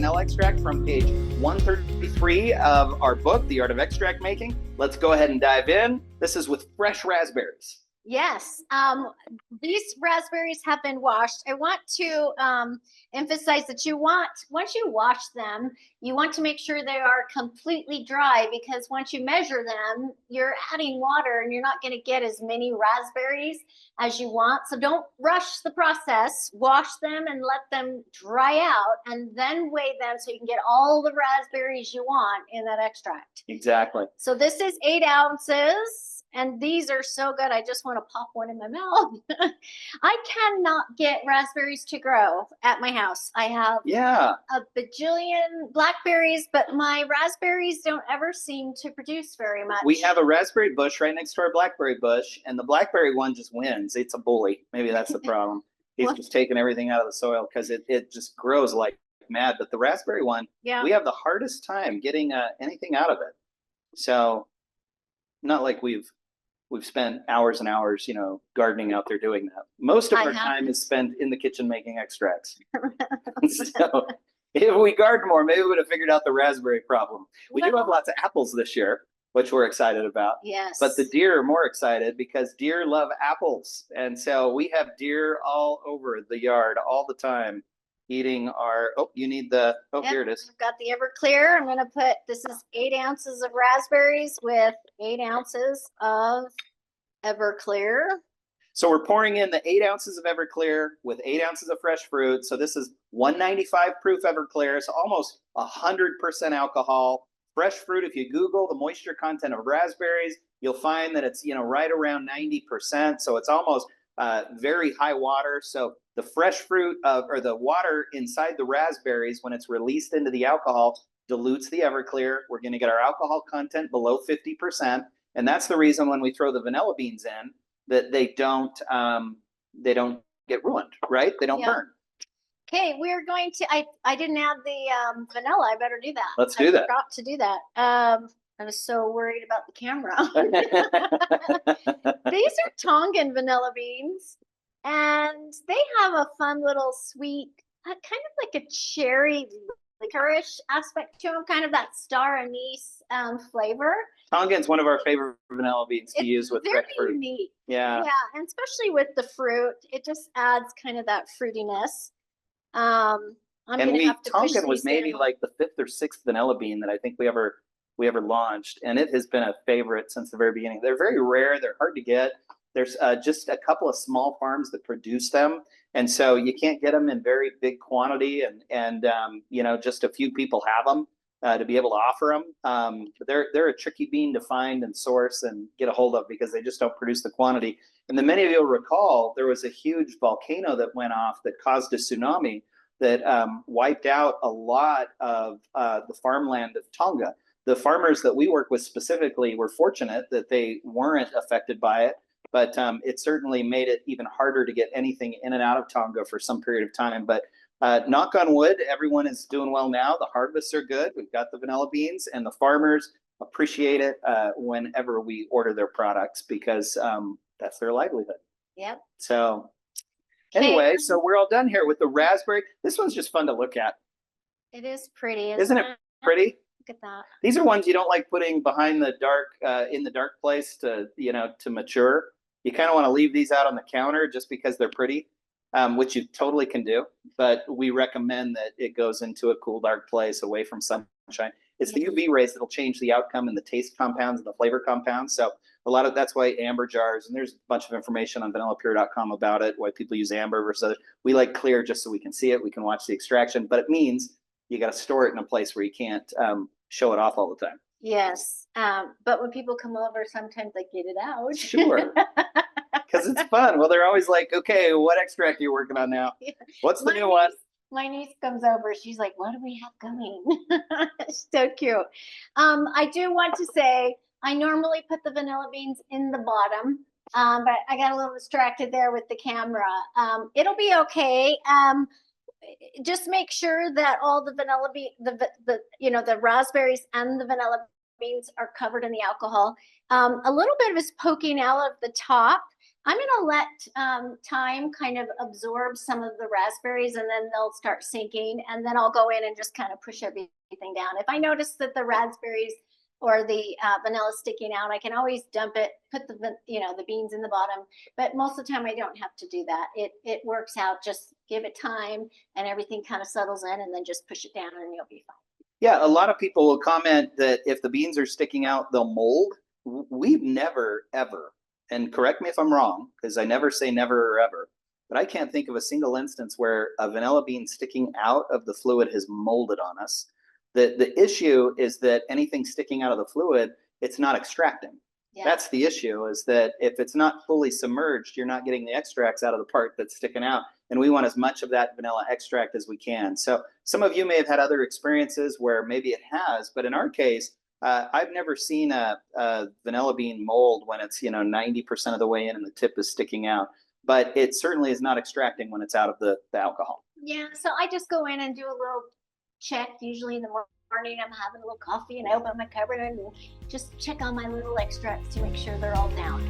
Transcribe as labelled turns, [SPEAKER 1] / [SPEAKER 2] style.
[SPEAKER 1] vanilla extract from page 133 of our book, The Art of Extract Making. Let's go ahead and dive in. This is with fresh raspberries.
[SPEAKER 2] Yes, these raspberries have been washed. I want to emphasize that once you wash them, you want to make sure they are completely dry, because once you measure them, you're adding water and you're not going to get as many raspberries as you want. So don't rush the process. Wash them and let them dry out, and then weigh them so you can get all the raspberries you want in that extract.
[SPEAKER 1] Exactly.
[SPEAKER 2] So this is 8 ounces. And these are so good. I just want to pop one in my mouth. I cannot get raspberries to grow at my house. I have a bajillion blackberries, but my raspberries don't ever seem to produce very much.
[SPEAKER 1] We have a raspberry bush right next to our blackberry bush, and the blackberry one just wins. It's a bully. Maybe that's the problem. He's just taking everything out of the soil because it just grows like mad. But the raspberry one, we have the hardest time getting anything out of it. So not like we've spent hours and hours, gardening out there doing that. Most of our time is spent in the kitchen making extracts. So if we garden more, maybe we would have figured out the raspberry problem. We do have lots of apples this year, which we're excited about.
[SPEAKER 2] Yes.
[SPEAKER 1] But the deer are more excited because deer love apples. And so we have deer all over the yard all the time eating our, you need the, here it is.
[SPEAKER 2] I've got the Everclear. I'm going to put, this is 8 ounces of raspberries with 8 ounces of Everclear. So
[SPEAKER 1] we're pouring in the 8 ounces of Everclear with 8 ounces of fresh fruit. So this is 195 proof Everclear. So almost 100% alcohol. Fresh fruit, if you Google the moisture content of raspberries, you'll find that it's, right around 90%. So it's almost very high water. So the fresh fruit or the water inside the raspberries, when it's released into the alcohol, dilutes the Everclear. We're going to get our alcohol content below 50%. And that's the reason when we throw the vanilla beans in, that they don't get ruined, right? They don't burn.
[SPEAKER 2] Okay, we're going to, I didn't add the vanilla. I better do that.
[SPEAKER 1] Let's do that.
[SPEAKER 2] I forgot to do that. I was so worried about the camera. These are Tongan vanilla beans, and they have a fun little sweet, kind of like a cherry licorice aspect to them, kind of that star anise flavor.
[SPEAKER 1] Tongan's one of our favorite vanilla beans to use with fresh fruit.
[SPEAKER 2] Unique.
[SPEAKER 1] Yeah,
[SPEAKER 2] and especially with the fruit, it just adds kind of that fruitiness.
[SPEAKER 1] Tongan was maybe like the 5th or 6th vanilla bean that I think we ever launched, and it has been a favorite since the very beginning. They're very rare. They're hard to get. There's just a couple of small farms that produce them, and so you can't get them in very big quantity, and just a few people have them to be able to offer them. But they're a tricky bean to find and source and get a hold of because they just don't produce the quantity. And then many of you will recall there was a huge volcano that went off that caused a tsunami that wiped out a lot of the farmland of Tonga. The farmers that we work with specifically were fortunate that they weren't affected by it, but it certainly made it even harder to get anything in and out of Tonga for some period of time. But knock on wood, everyone is doing well now. The harvests are good. We've got the vanilla beans, and the farmers appreciate it whenever we order their products because that's their livelihood.
[SPEAKER 2] Yep.
[SPEAKER 1] So anyway, so we're all done here with the raspberry. This one's just fun to look at.
[SPEAKER 2] It is pretty,
[SPEAKER 1] isn't it pretty?
[SPEAKER 2] Look at that.
[SPEAKER 1] These are ones you don't like putting behind the dark, in the dark place to mature. You kind of want to leave these out on the counter just because they're pretty, which you totally can do. But we recommend that it goes into a cool, dark place away from sunshine. It's the UV rays that'll change the outcome and the taste compounds and the flavor compounds. So that's why amber jars, and there's a bunch of information on VanillaPura.com about it, why people use amber versus other. We like clear just so we can see it, we can watch the extraction, but it means you got to store it in a place where you can't show it off all the time.
[SPEAKER 2] Yes, but when people come over, sometimes they get it out.
[SPEAKER 1] Sure, because it's fun. Well, they're always like, okay, what extract are you working on now? What's the new one?
[SPEAKER 2] My niece comes over. She's like, what do we have going? So cute. I do want to say, I normally put the vanilla beans in the bottom, but I got a little distracted there with the camera. It'll be okay. Just make sure that all the vanilla the raspberries and the vanilla beans are covered in the alcohol. A little bit of it's poking out of the top. I'm gonna let time kind of absorb some of the raspberries, and then they'll start sinking, and then I'll go in and just kind of push everything down. If I notice that the raspberries or the vanilla sticking out, I can always dump it, put the beans in the bottom. But most of the time, I don't have to do that. It works out. Just give it time, and everything kind of settles in, and then just push it down, and you'll be fine.
[SPEAKER 1] Yeah, a lot of people will comment that if the beans are sticking out, they'll mold. We've never, ever, and correct me if I'm wrong, because I never say never or ever, but I can't think of a single instance where a vanilla bean sticking out of the fluid has molded on us. The issue is that anything sticking out of the fluid, it's not extracting.
[SPEAKER 2] Yeah.
[SPEAKER 1] That's the issue, is that if it's not fully submerged, you're not getting the extracts out of the part that's sticking out. And we want as much of that vanilla extract as we can. So some of you may have had other experiences where maybe it has, but in our case, I've never seen a vanilla bean mold when it's 90% of the way in and the tip is sticking out. But it certainly is not extracting when it's out of the alcohol.
[SPEAKER 2] Yeah, so I just go in and do a little check. Usually in the morning, I'm having a little coffee, and I open my cupboard and just check on my little extracts to make sure they're all down.